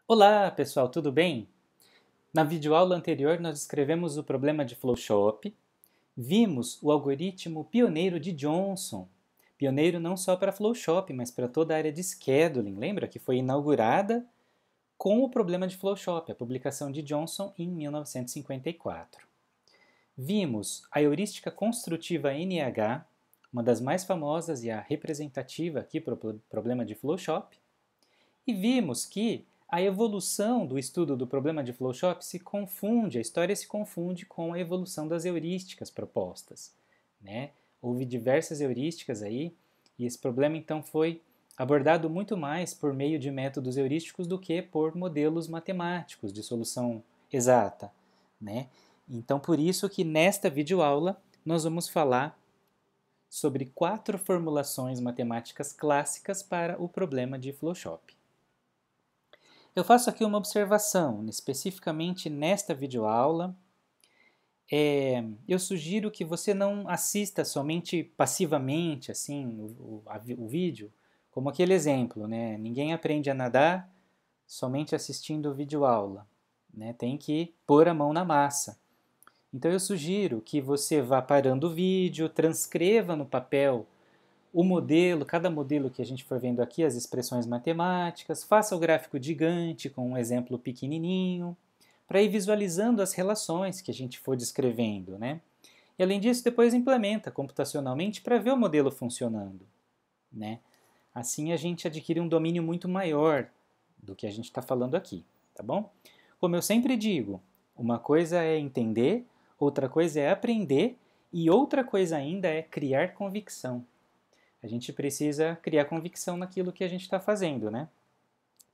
Olá, pessoal, tudo bem? Na videoaula anterior, nós descrevemos o problema de Flow-Shop, vimos o algoritmo pioneiro de Johnson, pioneiro não só para Flow-Shop, mas para toda a área de scheduling. Lembra que foi inaugurada com o problema de Flow-Shop, a publicação de Johnson em 1954. Vimos a heurística construtiva NH, uma das mais famosas e a representativa aqui para o problema de Flow-Shop, e vimos que a evolução do estudo do problema de Flow-Shop se confunde, a história se confunde com a evolução das heurísticas propostas, né? Houve diversas heurísticas aí, e esse problema então foi abordado muito mais por meio de métodos heurísticos do que por modelos matemáticos de solução exata, né? Então, por isso que nesta videoaula nós vamos falar sobre 4 formulações matemáticas clássicas para o problema de Flow-Shop. Eu faço aqui uma observação, especificamente nesta videoaula. Eu sugiro que você não assista somente passivamente assim, o vídeo, como aquele exemplo, né? Ninguém aprende a nadar somente assistindo o videoaula, né? Tem que pôr a mão na massa. Então eu sugiro que você vá parando o vídeo, transcreva no papel o modelo, cada modelo que a gente for vendo aqui, as expressões matemáticas, faça o gráfico gigante com um exemplo pequenininho, para ir visualizando as relações que a gente for descrevendo, né? E além disso, depois implementa computacionalmente para ver o modelo funcionando, né? Assim a gente adquire um domínio muito maior do que a gente está falando aqui, tá bom? Como eu sempre digo, uma coisa é entender, outra coisa é aprender e outra coisa ainda é criar convicção. A gente precisa criar convicção naquilo que a gente está fazendo, né?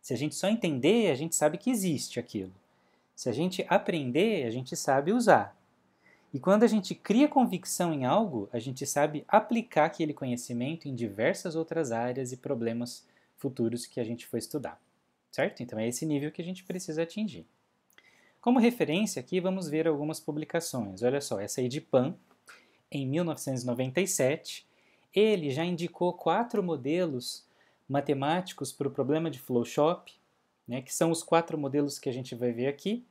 Se a gente só entender, a gente sabe que existe aquilo. Se a gente aprender, a gente sabe usar. E quando a gente cria convicção em algo, a gente sabe aplicar aquele conhecimento em diversas outras áreas e problemas futuros que a gente for estudar. Certo? Então é esse nível que a gente precisa atingir. Como referência aqui, vamos ver algumas publicações. Olha só, essa aí de Pan, em 1997, ele já indicou 4 modelos matemáticos para o problema de Flow-Shop, né, que são os 4 modelos que a gente vai ver aqui,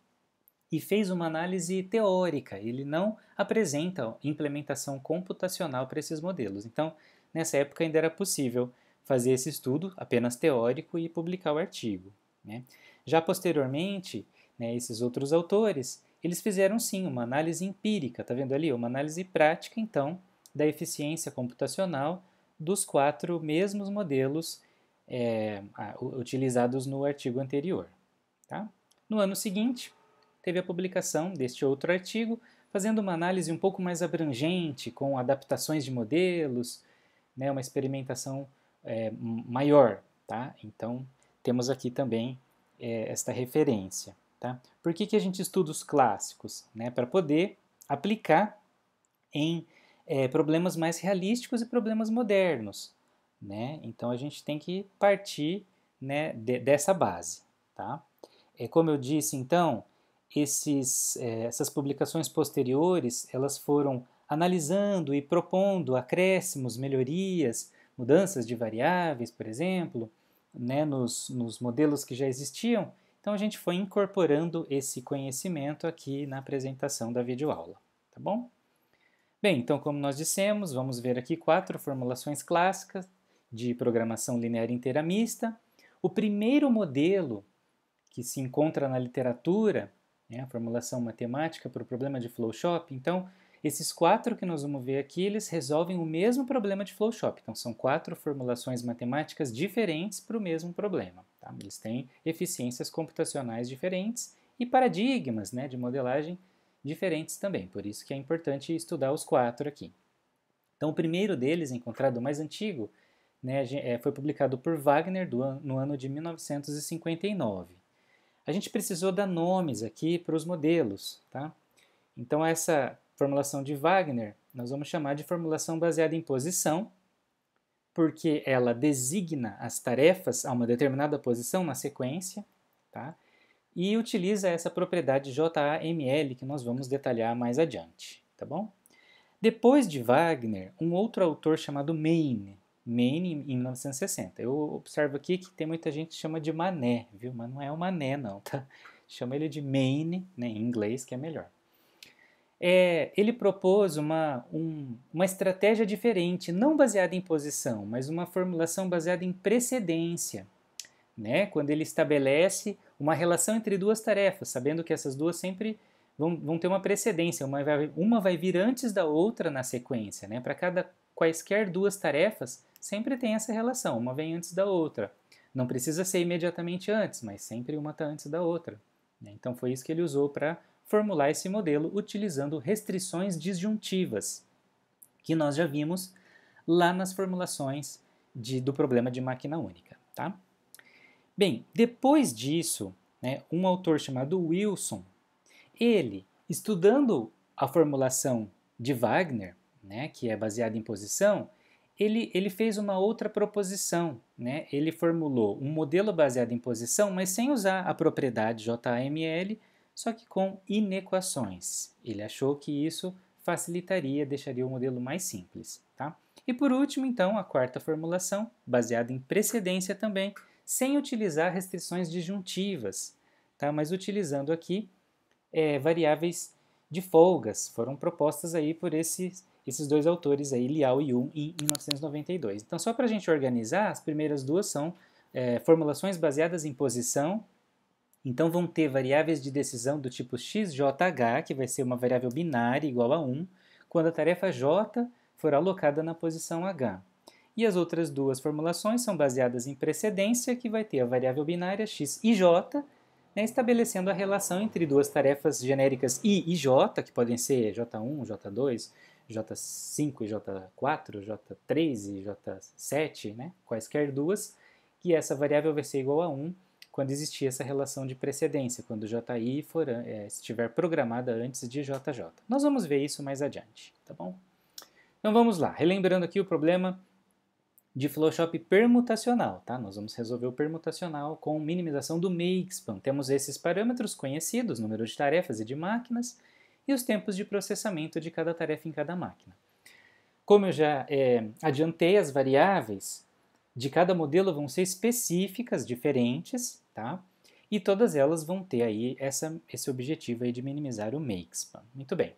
e fez uma análise teórica. Ele não apresenta implementação computacional para esses modelos. Então, nessa época ainda era possível fazer esse estudo apenas teórico e publicar o artigo, né? Já posteriormente, né, esses outros autores, eles fizeram sim uma análise empírica, tá vendo ali? Uma análise prática, então, da eficiência computacional dos 4 mesmos modelos utilizados no artigo anterior. Tá? No ano seguinte, teve a publicação deste outro artigo, fazendo uma análise um pouco mais abrangente, com adaptações de modelos, né, uma experimentação maior. Tá? Então, temos aqui também esta referência. Tá? Por que a gente estuda os clássicos? Né? Para poder aplicar em problemas mais realísticos e problemas modernos. Né? Então, a gente tem que partir, né, dessa base. Tá? Como eu disse, então, essas publicações posteriores, elas foram analisando e propondo acréscimos, melhorias, mudanças de variáveis, por exemplo, né, nos modelos que já existiam. Então, a gente foi incorporando esse conhecimento aqui na apresentação da videoaula, tá bom? Bem, então, como nós dissemos, vamos ver aqui 4 formulações clássicas de programação linear inteira mista. O primeiro modelo que se encontra na literatura, né, a formulação matemática para o problema de Flow-Shop. Então, esses 4 que nós vamos ver aqui, eles resolvem o mesmo problema de Flow-Shop. Então, são 4 formulações matemáticas diferentes para o mesmo problema. Tá? Eles têm eficiências computacionais diferentes e paradigmas, né, de modelagem diferentes também. Por isso que é importante estudar os 4 aqui. Então, o primeiro deles, encontrado mais antigo, né, foi publicado por Wagner no ano de 1959. A gente precisou dar nomes aqui para os modelos, tá? Então essa formulação de Wagner nós vamos chamar de formulação baseada em posição, porque ela designa as tarefas a uma determinada posição na sequência, tá? E utiliza essa propriedade JAML que nós vamos detalhar mais adiante, tá bom? Depois de Wagner, um outro autor chamado Main, Maine em 1960. Eu observo aqui que tem muita gente que chama de Mané, viu? Mas não é o Mané não, tá? Chama ele de Maine, né, em inglês, que é melhor. Ele propôs uma estratégia diferente, não baseada em posição, mas uma formulação baseada em precedência, né? Quando ele estabelece uma relação entre duas tarefas, sabendo que essas duas sempre vão ter uma precedência, uma vai vir antes da outra na sequência, né? Para cada quaisquer duas tarefas, sempre tem essa relação, uma vem antes da outra. Não precisa ser imediatamente antes, mas sempre uma está antes da outra, né? Então foi isso que ele usou para formular esse modelo utilizando restrições disjuntivas, que nós já vimos lá nas formulações do problema de máquina única, tá? Bem, depois disso, né, um autor chamado Wilson, ele, estudando a formulação de Wagner, né, que é baseada em posição, ele fez uma outra proposição, né? Ele formulou um modelo baseado em posição, mas sem usar a propriedade JAML, só que com inequações. Ele achou que isso facilitaria, deixaria o modelo mais simples, tá? E por último, então, a quarta formulação, baseada em precedência também, sem utilizar restrições disjuntivas, tá? Mas utilizando aqui variáveis de folgas, foram propostas aí por esses dois autores, aí, Liao e Yun, em 1992. Então, só para a gente organizar, as primeiras duas são formulações baseadas em posição. Então, vão ter variáveis de decisão do tipo XJH, que vai ser uma variável binária igual a 1, quando a tarefa J for alocada na posição H. E as outras duas formulações são baseadas em precedência, que vai ter a variável binária x e j, né, estabelecendo a relação entre duas tarefas genéricas I e J, que podem ser J1, J2, J5 e J4, J3 e J7, né, quaisquer duas, que essa variável vai ser igual a 1 quando existir essa relação de precedência, quando JI estiver programada antes de JJ. Nós vamos ver isso mais adiante, tá bom? Então vamos lá, relembrando aqui o problema de Flowshop permutacional, tá? Nós vamos resolver o permutacional com minimização do makespan. Temos esses parâmetros conhecidos, número de tarefas e de máquinas, e os tempos de processamento de cada tarefa em cada máquina. Como eu já adiantei, as variáveis de cada modelo vão ser específicas, diferentes, tá? E todas elas vão ter aí esse objetivo aí de minimizar o makespan. Muito bem.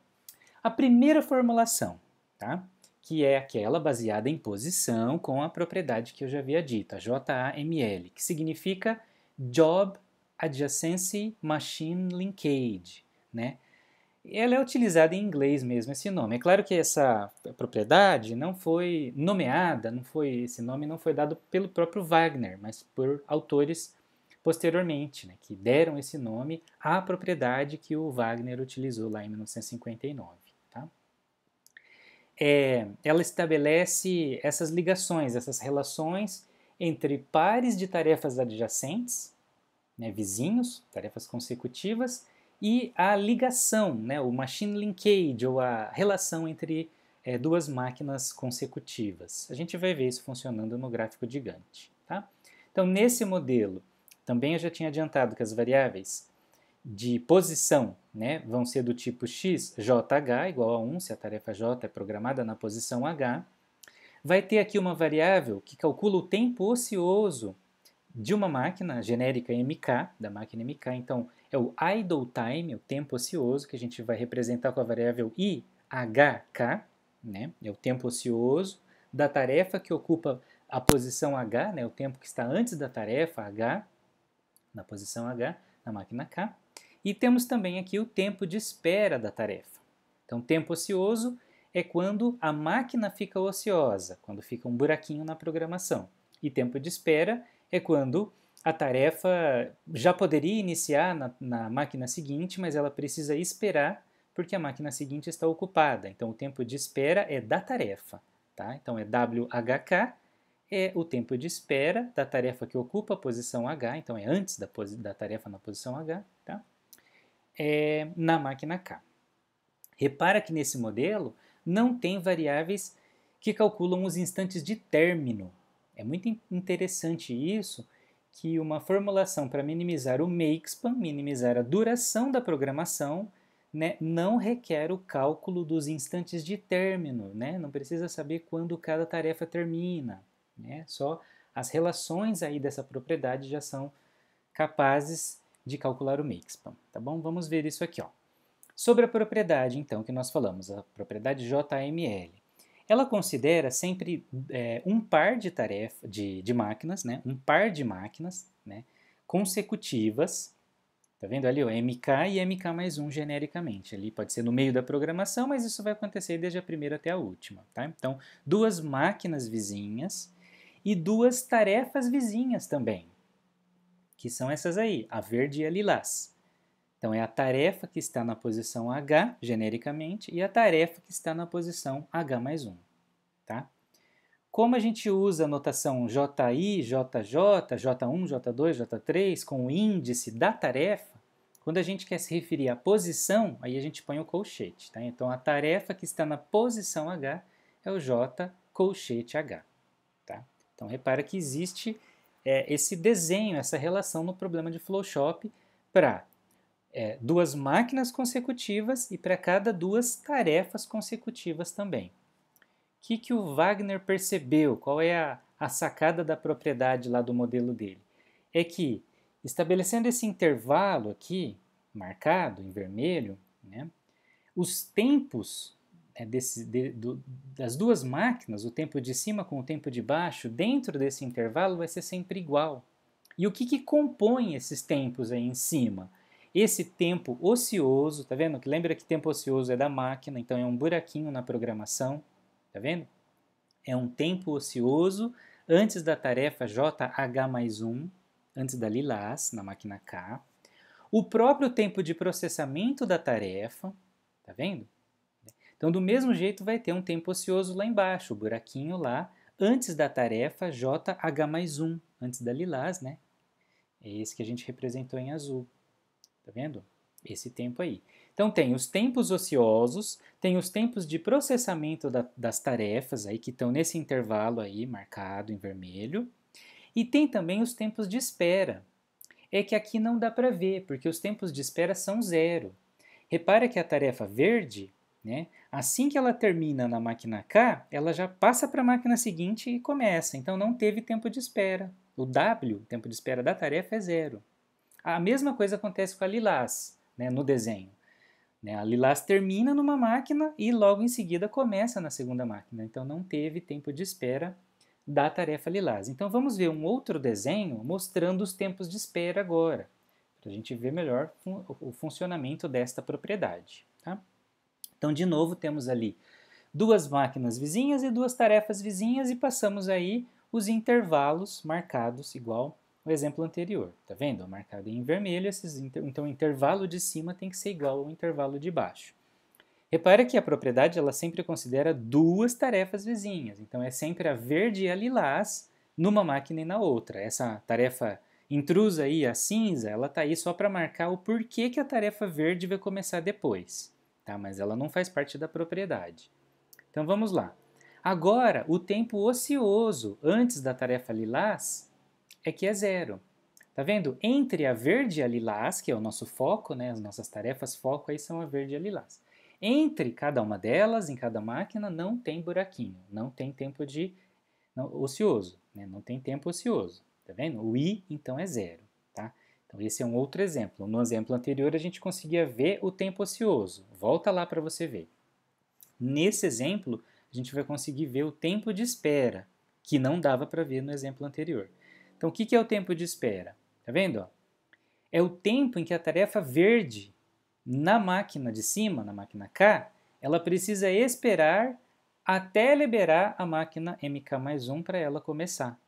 A primeira formulação, tá? Que é aquela baseada em posição com a propriedade que eu já havia dito, a JAML, que significa Job Adjacency Machine Linkage, né? Ela é utilizada em inglês mesmo, esse nome. É claro que essa propriedade não foi nomeada, esse nome não foi dado pelo próprio Wagner, mas por autores posteriormente, né, que deram esse nome à propriedade que o Wagner utilizou lá em 1959. Tá? Ela estabelece essas ligações, essas relações entre pares de tarefas adjacentes, né, vizinhos, tarefas consecutivas, e a ligação, né, o machine linkage, ou a relação entre duas máquinas consecutivas. A gente vai ver isso funcionando no gráfico de Gantt. Tá? Então, nesse modelo, também eu já tinha adiantado que as variáveis de posição, né, vão ser do tipo XJH igual a 1, se a tarefa J é programada na posição H. Vai ter aqui uma variável que calcula o tempo ocioso de uma máquina genérica MK, da máquina MK. Então, é o idle time, o tempo ocioso, que a gente vai representar com a variável IHK, né, é o tempo ocioso da tarefa que ocupa a posição H, né, o tempo que está antes da tarefa H, na posição H, na máquina K. E temos também aqui o tempo de espera da tarefa. Então, tempo ocioso é quando a máquina fica ociosa, quando fica um buraquinho na programação. E tempo de espera é quando a tarefa já poderia iniciar na máquina seguinte, mas ela precisa esperar porque a máquina seguinte está ocupada. Então, o tempo de espera é da tarefa. Tá? Então, é WHK, é o tempo de espera da tarefa que ocupa a posição H, então é antes da tarefa na posição H, tá? Na máquina K. Repara que nesse modelo não tem variáveis que calculam os instantes de término. É muito interessante isso, que uma formulação para minimizar o makespan, minimizar a duração da programação, né, não requer o cálculo dos instantes de término, né? Não precisa saber quando cada tarefa termina. né? Só as relações aí dessa propriedade já são capazes de calcular o Makespan, tá bom? Vamos ver isso aqui, ó. Sobre a propriedade, então, que nós falamos, a propriedade JML. Ela considera sempre um par de de máquinas, né? Um par de máquinas, né? Consecutivas. Tá vendo ali, ó, MK e MK mais 1 genericamente. Ali pode ser no meio da programação, mas isso vai acontecer desde a primeira até a última, tá? Então, duas máquinas vizinhas e duas tarefas vizinhas também, que são essas aí, a verde e a lilás. Então, é a tarefa que está na posição H, genericamente, e a tarefa que está na posição H mais 1, tá? Como a gente usa a notação JI, JJ, J1, J2, J3 com o índice da tarefa, quando a gente quer se referir à posição, aí a gente põe o colchete, tá? Então, a tarefa que está na posição H é o J colchete H, tá? Então, repara que existe esse desenho, essa relação no problema de Flowshop para duas máquinas consecutivas e para cada duas tarefas consecutivas também. O que o Wagner percebeu? Qual é a sacada da propriedade lá do modelo dele? É que, estabelecendo esse intervalo aqui, marcado em vermelho, né, os tempos das duas máquinas, o tempo de cima com o tempo de baixo, dentro desse intervalo vai ser sempre igual. E o que compõe esses tempos aí em cima? Esse tempo ocioso, tá vendo? Lembra que tempo ocioso é da máquina, então é um buraquinho na programação, tá vendo? É um tempo ocioso antes da tarefa JH mais 1, antes da lilás, na máquina K. O próprio tempo de processamento da tarefa, tá vendo? Então, do mesmo jeito, vai ter um tempo ocioso lá embaixo, o buraquinho lá, antes da tarefa JH mais 1, antes da lilás, né? É esse que a gente representou em azul. Tá vendo? Esse tempo aí. Então, tem os tempos ociosos, tem os tempos de processamento das tarefas aí que estão nesse intervalo aí, marcado em vermelho, e tem também os tempos de espera. É que aqui não dá para ver, porque os tempos de espera são zero. Repara que a tarefa verde, né, assim que ela termina na máquina K, ela já passa para a máquina seguinte e começa. Então, não teve tempo de espera. O W, o tempo de espera da tarefa, é zero. A mesma coisa acontece com a lilás, né, no desenho. A lilás termina numa máquina e logo em seguida começa na segunda máquina. Então não teve tempo de espera da tarefa lilás. Então vamos ver um outro desenho mostrando os tempos de espera agora, para a gente ver melhor o funcionamento desta propriedade. Tá? Então de novo temos ali duas máquinas vizinhas e duas tarefas vizinhas e passamos aí os intervalos marcados igual o exemplo anterior, tá vendo? Marcado em vermelho, então o intervalo de cima tem que ser igual ao intervalo de baixo. Repara que a propriedade ela sempre considera duas tarefas vizinhas, então é sempre a verde e a lilás numa máquina e na outra. Essa tarefa intrusa aí, a cinza, ela está aí só para marcar o porquê que a tarefa verde vai começar depois, tá? Mas ela não faz parte da propriedade. Então vamos lá. Agora, o tempo ocioso antes da tarefa lilás é que é zero. Tá vendo? Entre a verde e a lilás, que é o nosso foco, né? As nossas tarefas foco aí são a verde e a lilás. Entre cada uma delas, em cada máquina, não tem buraquinho, não tem tempo ocioso, né? Não tem tempo ocioso. Tá vendo? O I, então, é zero. Tá? Então, esse é um outro exemplo. No exemplo anterior, a gente conseguia ver o tempo ocioso. Volta lá para você ver. Nesse exemplo, a gente vai conseguir ver o tempo de espera, que não dava para ver no exemplo anterior. Então, o que é o tempo de espera? Tá vendo? É o tempo em que a tarefa verde, na máquina de cima, na máquina K, ela precisa esperar até liberar a máquina MK mais 1 para ela começar.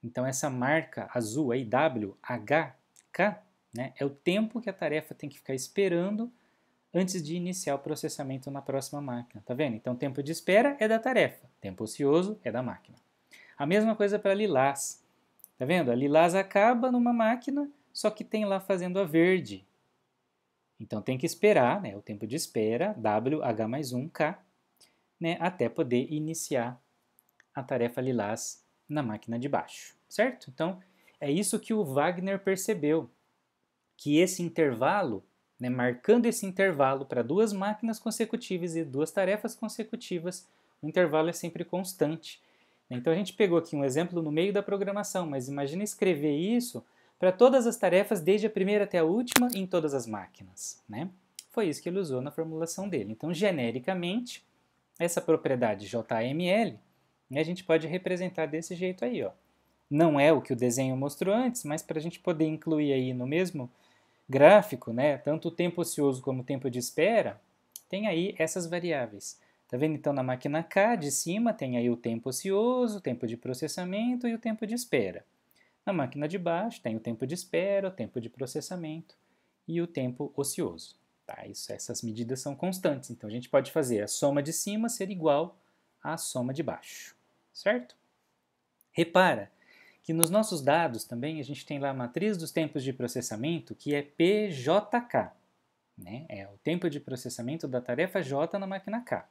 Então, essa marca azul aí, W, H, K, né, é o tempo que a tarefa tem que ficar esperando antes de iniciar o processamento na próxima máquina. Tá vendo? Então, tempo de espera é da tarefa, tempo ocioso é da máquina. A mesma coisa para lilás. Tá vendo? A lilás acaba numa máquina, só que tem lá fazendo a verde. Então tem que esperar, né, o tempo de espera, WH mais 1K, né, até poder iniciar a tarefa lilás na máquina de baixo, certo? Então é isso que o Wagner percebeu, que esse intervalo, né, marcando esse intervalo para duas máquinas consecutivas e duas tarefas consecutivas, o intervalo é sempre constante. Então a gente pegou aqui um exemplo no meio da programação, mas imagina escrever isso para todas as tarefas, desde a primeira até a última, em todas as máquinas, né? Foi isso que ele usou na formulação dele. Então, genericamente, essa propriedade JML, né, a gente pode representar desse jeito aí, ó. Não é o que o desenho mostrou antes, mas para a gente poder incluir aí no mesmo gráfico, né, tanto o tempo ocioso como o tempo de espera, tem aí essas variáveis. Tá vendo? Então, na máquina K de cima tem aí o tempo ocioso, o tempo de processamento e o tempo de espera. Na máquina de baixo tem o tempo de espera, o tempo de processamento e o tempo ocioso. Tá? Essas medidas são constantes, então a gente pode fazer a soma de cima ser igual à soma de baixo, certo? Repara que nos nossos dados também a gente tem lá a matriz dos tempos de processamento, que é PJK, né? É o tempo de processamento da tarefa J na máquina K.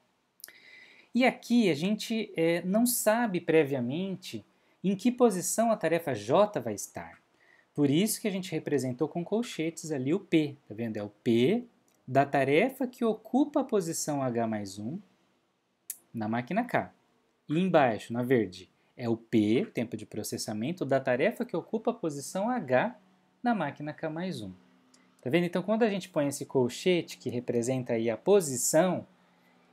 E aqui a gente não sabe previamente em que posição a tarefa J vai estar. Por isso que a gente representou com colchetes ali o P, tá vendo? É o P da tarefa que ocupa a posição H mais 1 na máquina K. E embaixo, na verde, é o P, tempo de processamento, da tarefa que ocupa a posição H na máquina K mais 1. Tá vendo? Então, quando a gente põe esse colchete que representa aí a posição,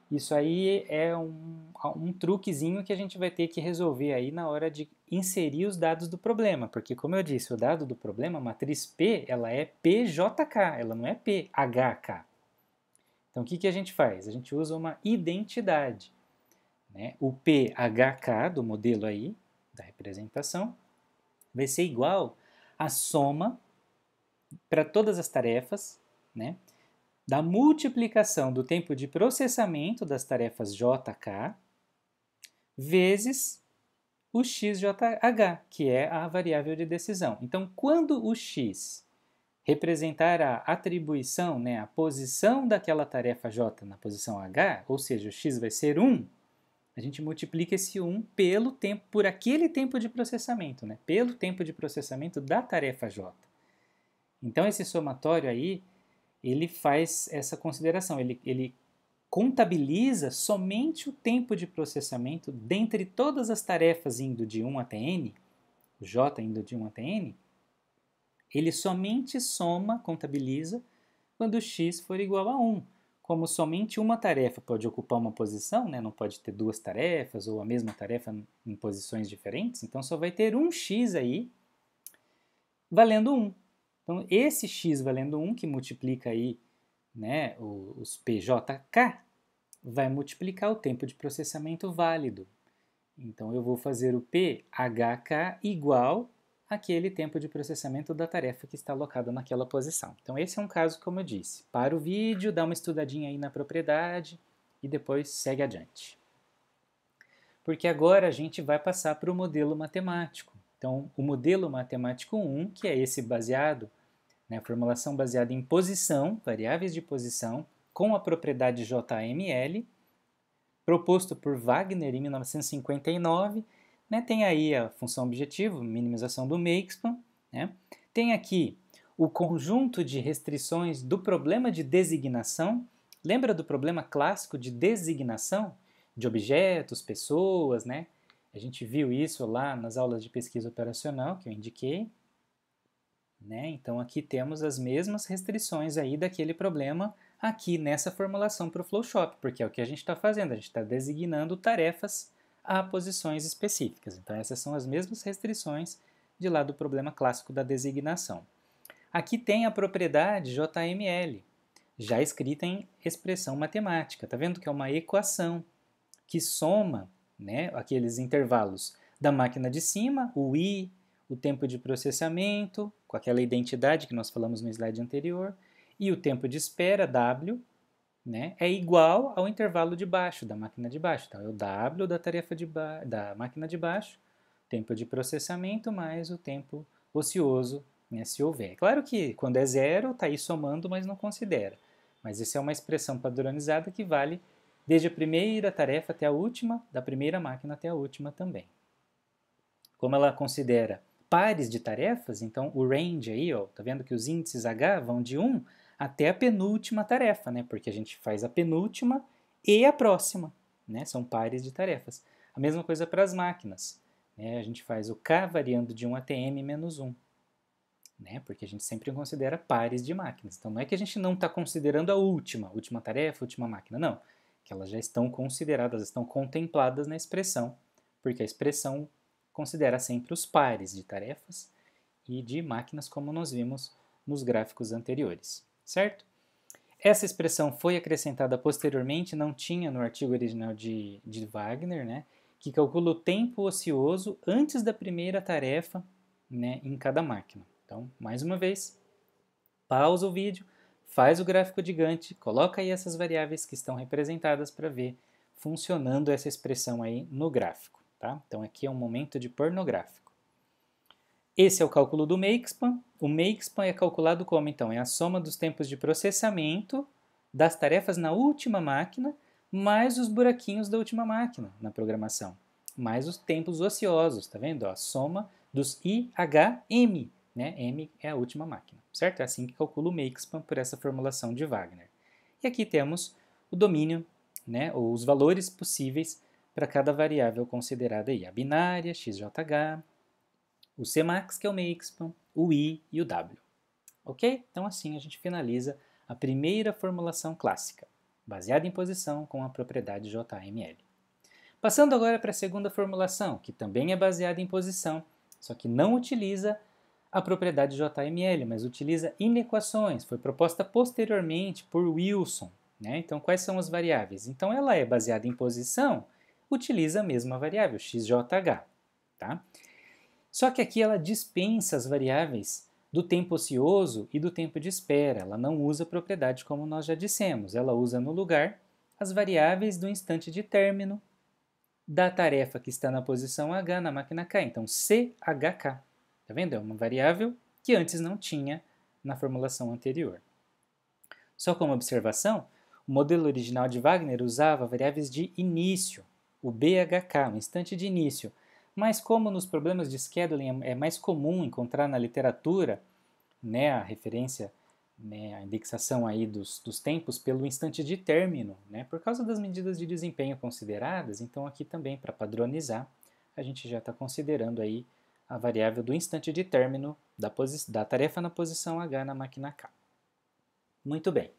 isso aí é um truquezinho que a gente vai ter que resolver aí na hora de inserir os dados do problema, porque como eu disse, o dado do problema, a matriz P, ela é PJK, ela não é PHK. Então o que a gente faz? A gente usa uma identidade, né? O PHK do modelo aí, da representação, vai ser igual à soma para todas as tarefas, né? Da multiplicação do tempo de processamento das tarefas JK vezes o XJH, que é a variável de decisão. Então, quando o x representar a atribuição, né, a posição daquela tarefa J na posição H, ou seja, o x vai ser 1, a gente multiplica esse 1 pelo tempo, por aquele tempo de processamento, né, pelo tempo de processamento da tarefa J. Então, esse somatório aí, ele faz essa consideração, ele contabiliza somente o tempo de processamento dentre todas as tarefas indo de 1 até n, o j indo de 1 até n, ele somente soma, contabiliza, quando x for igual a 1. Como somente uma tarefa pode ocupar uma posição, né, não pode ter duas tarefas ou a mesma tarefa em posições diferentes, então só vai ter um x aí valendo 1. Então, esse x valendo 1, que multiplica aí, né, os PJK, vai multiplicar o tempo de processamento válido. Então, eu vou fazer o PHK igual àquele tempo de processamento da tarefa que está alocada naquela posição. Então, esse é um caso, como eu disse. Para o vídeo, dá uma estudadinha aí na propriedade e depois segue adiante. Porque agora a gente vai passar para o modelo matemático. Então, o modelo matemático 1, que é esse baseado, né, a formulação baseada em posição, variáveis de posição, com a propriedade JML, proposto por Wagner em 1959, né, tem aí a função objetivo, minimização do Makespan, né, tem aqui o conjunto de restrições do problema de designação. Lembra do problema clássico de designação de objetos, pessoas, né? A gente viu isso lá nas aulas de pesquisa operacional que eu indiquei, né? Então aqui temos as mesmas restrições aí daquele problema aqui nessa formulação para o Flowshop, porque é o que a gente está fazendo, a gente está designando tarefas a posições específicas. Então essas são as mesmas restrições de lá do problema clássico da designação. Aqui tem a propriedade JML, já escrita em expressão matemática. Está vendo que é uma equação que soma, né, aqueles intervalos da máquina de cima, o I, o tempo de processamento, com aquela identidade que nós falamos no slide anterior, e o tempo de espera, W, né, é igual ao intervalo de baixo, da máquina de baixo. Então, é o W da tarefa da máquina de baixo, tempo de processamento mais o tempo ocioso, né, se houver. Claro que quando é zero, está aí somando, mas não considera. Mas essa é uma expressão padronizada que vale desde a primeira tarefa até a última, da primeira máquina até a última também. Como ela considera pares de tarefas, então o range aí, ó, tá vendo que os índices H vão de 1 até a penúltima tarefa, né? Porque a gente faz a penúltima e a próxima, né? São pares de tarefas. A mesma coisa para as máquinas, né? A gente faz o K variando de 1 até M menos 1. Né? Porque a gente sempre considera pares de máquinas. Então, não é que a gente não está considerando a última tarefa, última máquina, não. Que elas já estão consideradas, estão contempladas na expressão, porque a expressão considera sempre os pares de tarefas e de máquinas, como nós vimos nos gráficos anteriores, certo? Essa expressão foi acrescentada posteriormente, não tinha no artigo original de Wagner, né? Que calcula o tempo ocioso antes da primeira tarefa, né, em cada máquina. Então, mais uma vez, pausa o vídeo, faz o gráfico de Gantt, coloca aí essas variáveis que estão representadas para ver funcionando essa expressão aí no gráfico, tá? Então, aqui é um momento de pôr no gráfico. Esse é o cálculo do makespan. O makespan é calculado como, então? É a soma dos tempos de processamento das tarefas na última máquina, mais os buraquinhos da última máquina na programação, mais os tempos ociosos, tá vendo? A soma dos IHM, né? M é a última máquina, certo? É assim que calcula o makespan por essa formulação de Wagner. E aqui temos o domínio, né? Ou os valores possíveis para cada variável considerada aí. A binária, XJH, o Cmax, que é o makespan, o I e o W. Ok? Então assim a gente finaliza a primeira formulação clássica, baseada em posição com a propriedade JML. Passando agora para a segunda formulação, que também é baseada em posição, só que não utiliza a propriedade JML, mas utiliza inequações, foi proposta posteriormente por Wilson. Né? Então, quais são as variáveis? Então, ela é baseada em posição, utiliza a mesma variável, XJH. Tá? Só que aqui ela dispensa as variáveis do tempo ocioso e do tempo de espera. Ela não usa propriedade como nós já dissemos. Ela usa no lugar as variáveis do instante de término da tarefa que está na posição H na máquina K. Então, CHK. Tá vendo? É uma variável que antes não tinha na formulação anterior. Só como observação, o modelo original de Wagner usava variáveis de início, o BHK, o instante de início. Mas como nos problemas de scheduling é mais comum encontrar na literatura, né, a referência, né, a indexação aí dos tempos pelo instante de término, né, por causa das medidas de desempenho consideradas, então aqui também para padronizar, a gente já está considerando aí a variável do instante de término da tarefa na posição H na máquina K. Muito bem.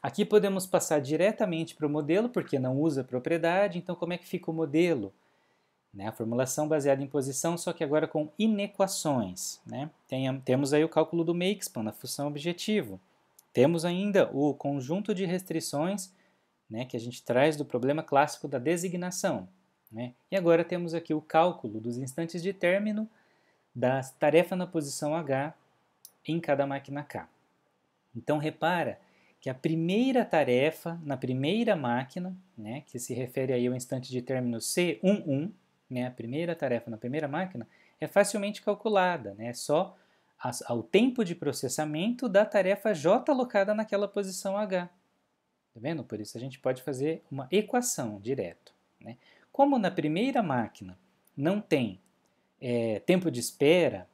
Aqui podemos passar diretamente para o modelo, porque não usa propriedade, então como é que fica o modelo? Né, a formulação baseada em posição, só que agora com inequações. Né? Temos aí o cálculo do makespan na função objetivo. Temos ainda o conjunto de restrições, né, que a gente traz do problema clássico da designação. Né? E agora temos aqui o cálculo dos instantes de término da tarefa na posição H em cada máquina K. Então, repara que a primeira tarefa na primeira máquina, né, que se refere aí ao instante de término C11, né, a primeira tarefa na primeira máquina, é facilmente calculada, né, só ao tempo de processamento da tarefa J alocada naquela posição H. Tá vendo? Por isso a gente pode fazer uma equação direto. Né? Como na primeira máquina não tem tempo de espera,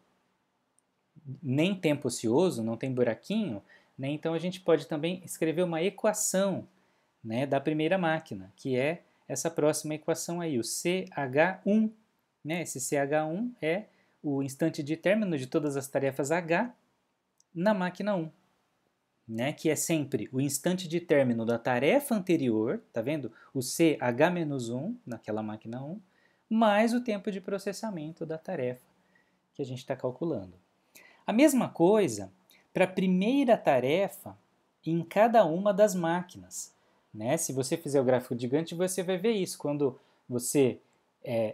nem tempo ocioso, não tem buraquinho, né? Então a gente pode também escrever uma equação, né, da primeira máquina, que é essa próxima equação aí, o CH1. Né? Esse CH1 é o instante de término de todas as tarefas H na máquina 1. Né? Que é sempre o instante de término da tarefa anterior, tá vendo? O CH-1 naquela máquina 1, mais o tempo de processamento da tarefa que a gente está calculando. A mesma coisa para a primeira tarefa em cada uma das máquinas. Né? Se você fizer o gráfico de Gantt, você vai ver isso. Quando você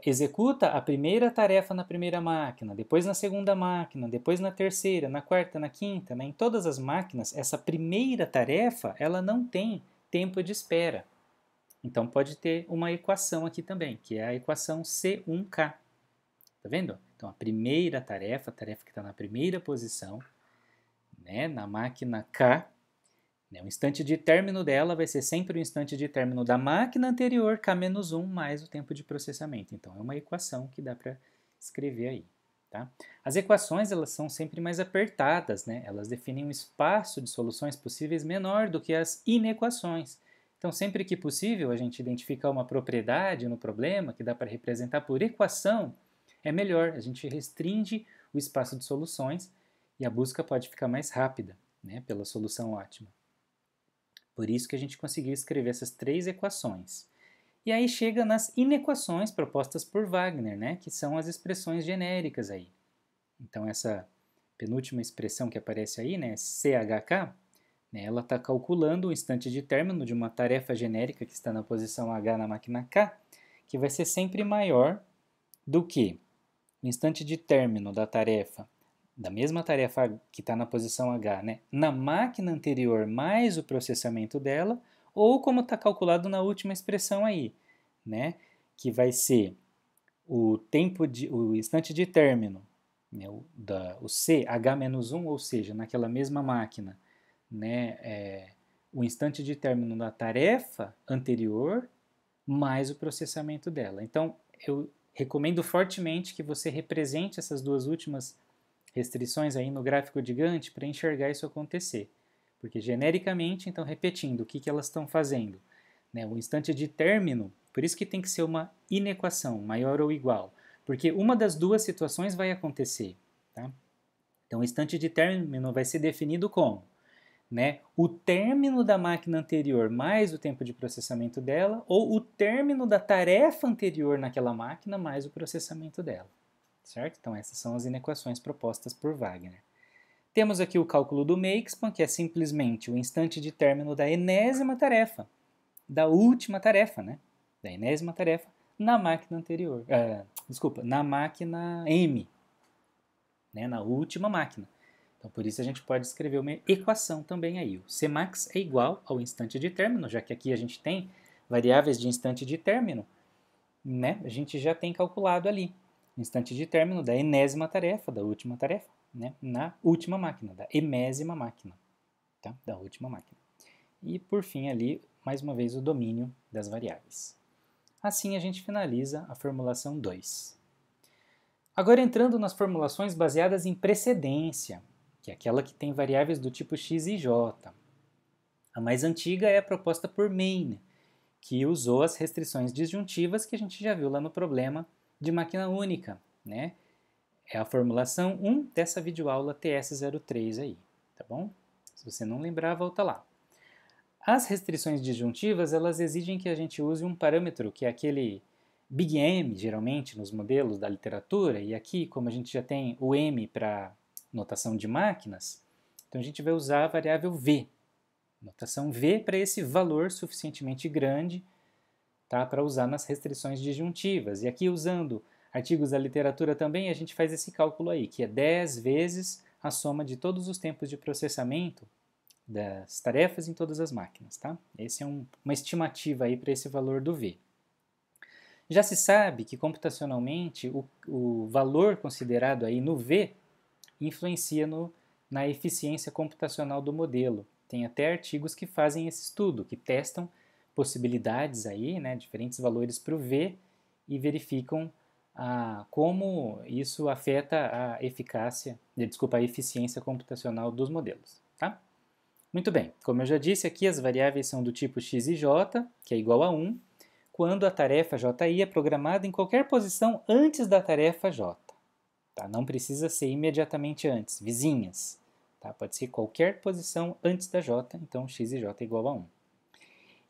executa a primeira tarefa na primeira máquina, depois na segunda máquina, depois na terceira, na quarta, na quinta, né? Em todas as máquinas, essa primeira tarefa ela não tem tempo de espera. Então pode ter uma equação aqui também, que é a equação C1K. Tá vendo? Então a primeira tarefa, a tarefa que está na primeira posição, né, na máquina K, né, o instante de término dela vai ser sempre o instante de término da máquina anterior, K-1, mais o tempo de processamento. Então, é uma equação que dá para escrever aí. Tá? As equações elas são sempre mais apertadas, né? Elas definem um espaço de soluções possíveis menor do que as inequações. Então, sempre que possível, a gente identificar uma propriedade no problema que dá para representar por equação, é melhor. A gente restringe o espaço de soluções e a busca pode ficar mais rápida, né, pela solução ótima. Por isso que a gente conseguiu escrever essas 3 equações. E aí chega nas inequações propostas por Wagner, né, que são as expressões genéricas aí. Então, essa penúltima expressão que aparece aí, né, CHK, né, ela está calculando o instante de término de uma tarefa genérica que está na posição H na máquina K, que vai ser sempre maior do que o instante de término da tarefa, da mesma tarefa que está na posição H, né, na máquina anterior mais o processamento dela, ou como está calculado na última expressão aí, né, que vai ser o instante de término, né, o CH-1, ou seja, naquela mesma máquina, né, o instante de término da tarefa anterior mais o processamento dela. Então, eu recomendo fortemente que você represente essas duas últimas restrições aí no gráfico de Gantt para enxergar isso acontecer. Porque genericamente, então, repetindo, o que elas estão fazendo? Né, o instante de término, por isso que tem que ser uma inequação, maior ou igual, porque uma das duas situações vai acontecer. Tá? Então, o instante de término vai ser definido como, né, o término da máquina anterior mais o tempo de processamento dela, ou o término da tarefa anterior naquela máquina mais o processamento dela. Certo? Então, essas são as inequações propostas por Wagner. Temos aqui o cálculo do Makespan, que é simplesmente o instante de término da enésima tarefa, da última tarefa, né? Da enésima tarefa na máquina anterior. Na máquina M, né? Na última máquina. Então, por isso a gente pode escrever uma equação também aí. O Cmax é igual ao instante de término, já que aqui a gente tem variáveis de instante de término, né? A gente já tem calculado ali o instante de término da enésima tarefa, da última tarefa, né? Na última máquina, da emésima máquina, tá? Da última máquina. E, por fim, ali, mais uma vez, o domínio das variáveis. Assim, a gente finaliza a formulação 2. Agora, entrando nas formulações baseadas em precedência, que é aquela que tem variáveis do tipo x e j. A mais antiga é a proposta por Main, que usou as restrições disjuntivas que a gente já viu lá no problema de máquina única, né? É a formulação 1 dessa videoaula TS03 aí, tá bom? Se você não lembrar, volta lá. As restrições disjuntivas, elas exigem que a gente use um parâmetro que é aquele Big M, geralmente, nos modelos da literatura, e aqui, como a gente já tem o M para notação de máquinas, então a gente vai usar a variável V, notação V para esse valor suficientemente grande, tá, para usar nas restrições disjuntivas. E aqui, usando artigos da literatura também, a gente faz esse cálculo aí, que é 10 vezes a soma de todos os tempos de processamento das tarefas em todas as máquinas. Tá? Esse é uma estimativa aí para esse valor do V. Já se sabe que computacionalmente o valor considerado aí no V influencia na eficiência computacional do modelo. Tem até artigos que fazem esse estudo, que testam possibilidades aí, né, diferentes valores para o V e verificam como isso afeta a eficiência computacional dos modelos. Tá? Muito bem, como eu já disse aqui, as variáveis são do tipo x e j, que é igual a 1, quando a tarefa JI é programada em qualquer posição antes da tarefa J. Tá? Não precisa ser imediatamente antes, vizinhas. Tá? Pode ser qualquer posição antes da J, então x e j é igual a 1.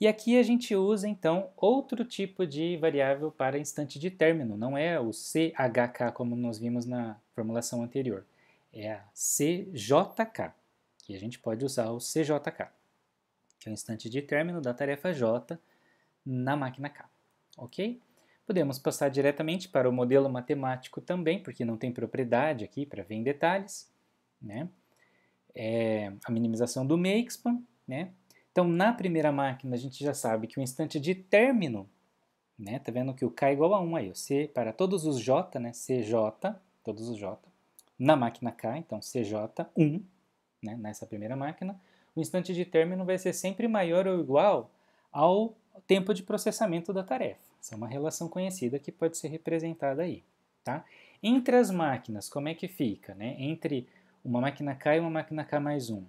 E aqui a gente usa, então, outro tipo de variável para instante de término. Não é o CHK, como nós vimos na formulação anterior. É a CJK, que a gente pode usar o CJK, que é o instante de término da tarefa J na máquina K. Ok? Podemos passar diretamente para o modelo matemático também, porque não tem propriedade aqui para ver em detalhes, né? A minimização do Makespan, né? Então, na primeira máquina, a gente já sabe que o instante de término, né? Tá vendo que o K é igual a 1 aí, o C para todos os J, né? CJ, todos os J, na máquina K, então CJ1, né? Nessa primeira máquina, o instante de término vai ser sempre maior ou igual ao tempo de processamento da tarefa. Essa é uma relação conhecida que pode ser representada aí. Tá? Entre as máquinas, como é que fica? Né? Entre uma máquina K e uma máquina K mais 1.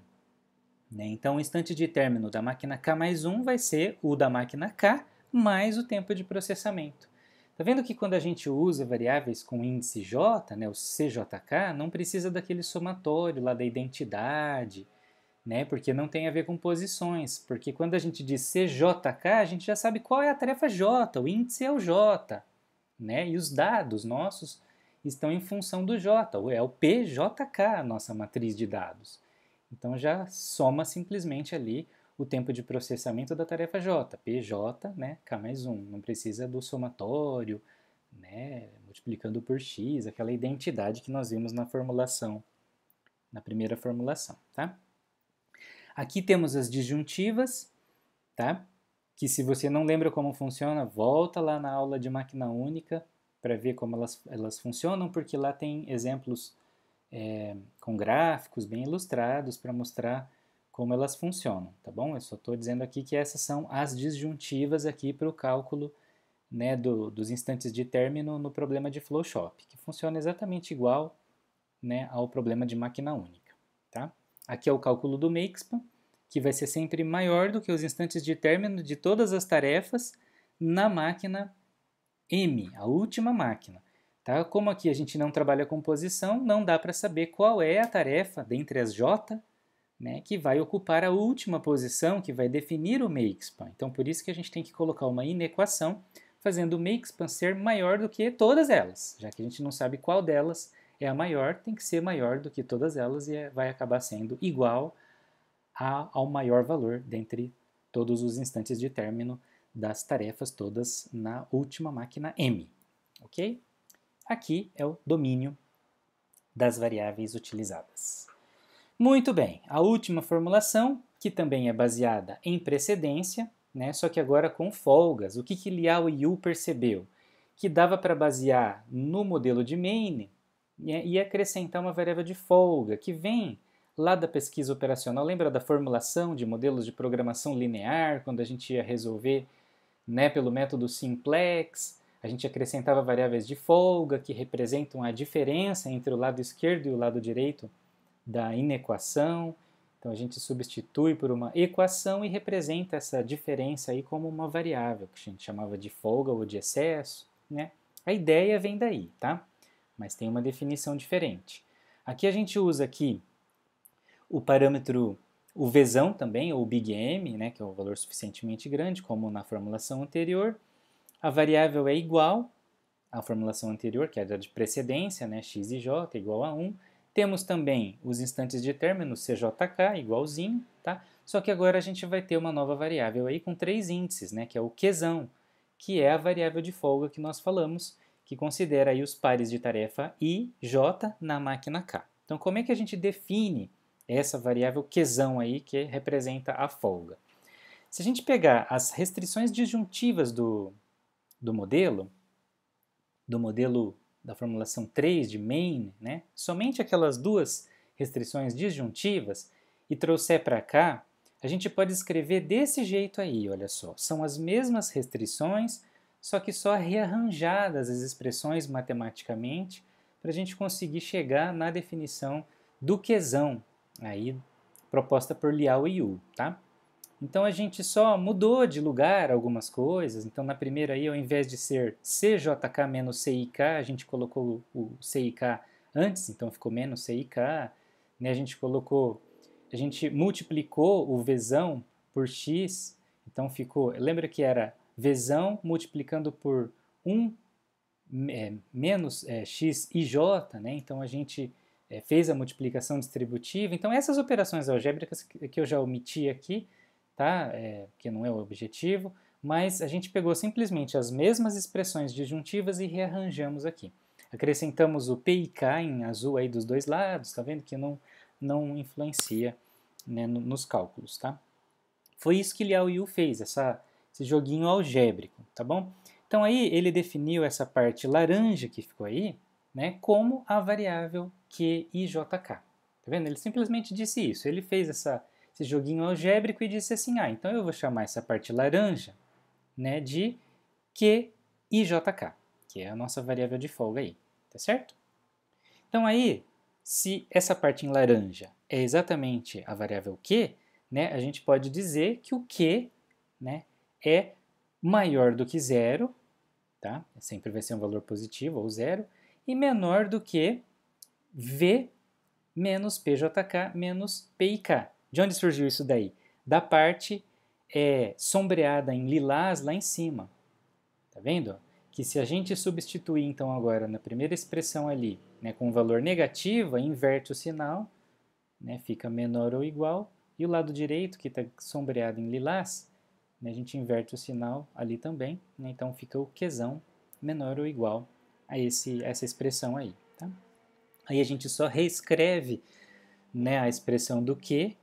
né? Então, o instante de término da máquina K mais 1 vai ser o da máquina K mais o tempo de processamento. Tá vendo que quando a gente usa variáveis com índice J, né, o CJK, não precisa daquele somatório lá da identidade, né, porque não tem a ver com posições, porque quando a gente diz CJK, a gente já sabe qual é a tarefa J, o índice é o J, né, e os dados nossos estão em função do J, é o PJK, a nossa matriz de dados. Então já soma simplesmente ali o tempo de processamento da tarefa J, PJ, né, K mais 1. Não precisa do somatório, né, multiplicando por X, aquela identidade que nós vimos na formulação, na primeira formulação, tá? Aqui temos as disjuntivas, tá? Que se você não lembra como funciona, volta lá na aula de máquina única para ver como elas funcionam, porque lá tem exemplos com gráficos bem ilustrados para mostrar como elas funcionam, tá bom? Eu só estou dizendo aqui que essas são as disjuntivas aqui para o cálculo, né, dos instantes de término no problema de Flowshop, que funciona exatamente igual, né, ao problema de máquina única, tá? Aqui é o cálculo do Makespan, que vai ser sempre maior do que os instantes de término de todas as tarefas na máquina M, a última máquina. Tá? Como aqui a gente não trabalha com posição, não dá para saber qual é a tarefa dentre as J, né, que vai ocupar a última posição, que vai definir o Makespan. Então, por isso que a gente tem que colocar uma inequação, fazendo o Makespan ser maior do que todas elas. Já que a gente não sabe qual delas é a maior, tem que ser maior do que todas elas e vai acabar sendo igual ao maior valor dentre todos os instantes de término das tarefas todas na última máquina M. Ok? Aqui é o domínio das variáveis utilizadas. Muito bem, a última formulação, que também é baseada em precedência, né, só que agora com folgas. O que Liao e Yu percebeu? Que dava para basear no modelo de main, né, e acrescentar uma variável de folga, que vem lá da pesquisa operacional. Lembra da formulação de modelos de programação linear, quando a gente ia resolver, né, pelo método simplex? A gente acrescentava variáveis de folga que representam a diferença entre o lado esquerdo e o lado direito da inequação. Então a gente substitui por uma equação e representa essa diferença aí como uma variável, que a gente chamava de folga ou de excesso, né? A ideia vem daí, tá? Mas tem uma definição diferente. Aqui a gente usa aqui o parâmetro, o Vzão também, ou Big M, né, que é o valor suficientemente grande, como na formulação anterior. A variável é igual à formulação anterior, que era de precedência, né, x e j igual a 1. Temos também os instantes de término, CJK, igualzinho, tá? Só que agora a gente vai ter uma nova variável aí com 3 índices, né, que é o Qzão, que é a variável de folga que nós falamos, que considera aí os pares de tarefa I, J na máquina K. Então, como é que a gente define essa variável Qzão aí, que representa a folga? Se a gente pegar as restrições disjuntivas do modelo da formulação 3 de main, né, somente aquelas duas restrições disjuntivas, e trouxer para cá, a gente pode escrever desse jeito aí, olha só. São as mesmas restrições, só que só rearranjadas as expressões matematicamente, para a gente conseguir chegar na definição do Qzão, aí, proposta por Liao e Yu, tá? Então a gente só mudou de lugar algumas coisas. Então na primeira aí, ao invés de ser CJK menos CIK, a gente colocou o CIK antes, então ficou menos CIK. Né? A gente multiplicou o Vzão por X, então ficou, lembra que era Vzão multiplicando por 1 menos X e J, né? Então a gente fez a multiplicação distributiva. Então essas operações algébricas que eu já omiti aqui, tá? Que não é o objetivo, mas a gente pegou simplesmente as mesmas expressões disjuntivas e rearranjamos aqui. Acrescentamos o PIK em azul aí dos dois lados, tá vendo que não influencia, né, nos cálculos, tá? Foi isso que Liao Yu fez, esse joguinho algébrico, tá bom? Então aí ele definiu essa parte laranja que ficou aí, né, como a variável QIJK. Tá vendo? Ele simplesmente disse isso, ele fez esse joguinho algébrico e disse assim, então eu vou chamar essa parte laranja, né, de QIJK, que é a nossa variável de folga aí, tá certo? Então aí, se essa parte em laranja é exatamente a variável Q, né, a gente pode dizer que o Q, né, é maior do que zero, tá? Sempre vai ser um valor positivo ou zero, e menor do que V menos PJK menos PIK. De onde surgiu isso daí? Da parte sombreada em lilás lá em cima. Tá vendo? Que se a gente substituir então agora na primeira expressão ali, né, com um valor negativo, inverte o sinal, né, fica menor ou igual, e o lado direito, que está sombreado em lilás, né, a gente inverte o sinal ali também, né, então fica o Qzão menor ou igual a essa expressão aí. Tá? Aí a gente só reescreve, né, a expressão do Q,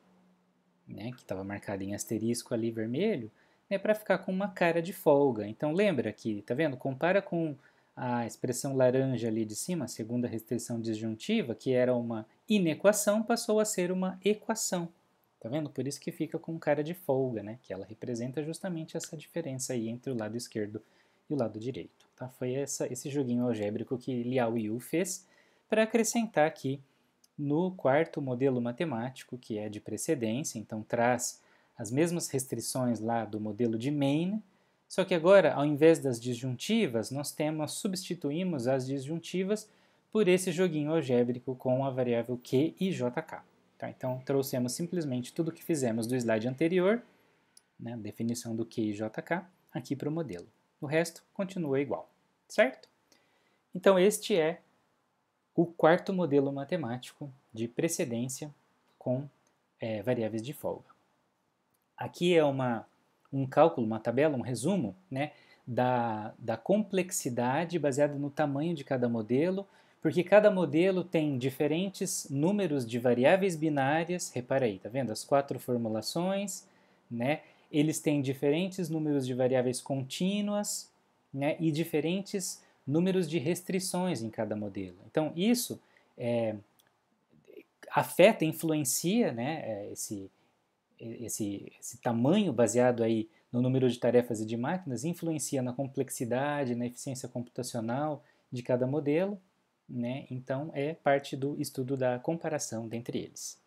né, que estava marcada em asterisco ali vermelho, né, para ficar com uma cara de folga. Então lembra que, tá vendo? Compara com a expressão laranja ali de cima, a segunda restrição disjuntiva, que era uma inequação, passou a ser uma equação. Tá vendo? Por isso que fica com cara de folga, né? Que ela representa justamente essa diferença aí entre o lado esquerdo e o lado direito. Tá? Foi esse joguinho algébrico que Liao Yu fez para acrescentar aqui no quarto modelo matemático, que é de precedência, então traz as mesmas restrições lá do modelo de Main, só que agora, ao invés das disjuntivas, nós substituímos as disjuntivas por esse joguinho algébrico com a variável Q e JK. Tá? Então, trouxemos simplesmente tudo o que fizemos do slide anterior, né, definição do Q e JK, aqui para o modelo. O resto continua igual, certo? Então, este é o quarto modelo matemático de precedência com variáveis de folga. Aqui é um cálculo, uma tabela, um resumo, né, da complexidade baseada no tamanho de cada modelo, porque cada modelo tem diferentes números de variáveis binárias, repara aí, tá vendo? As 4 formulações, né? Eles têm diferentes números de variáveis contínuas, né? E diferentes números de restrições em cada modelo. Então, isso afeta, influencia, né, esse tamanho baseado aí no número de tarefas e de máquinas, influencia na complexidade, na eficiência computacional de cada modelo, né? Então, é parte do estudo da comparação dentre eles.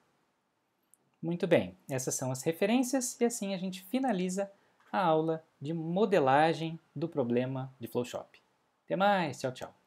Muito bem, essas são as referências e assim a gente finaliza a aula de modelagem do problema de Flowshop. Até mais, tchau, tchau.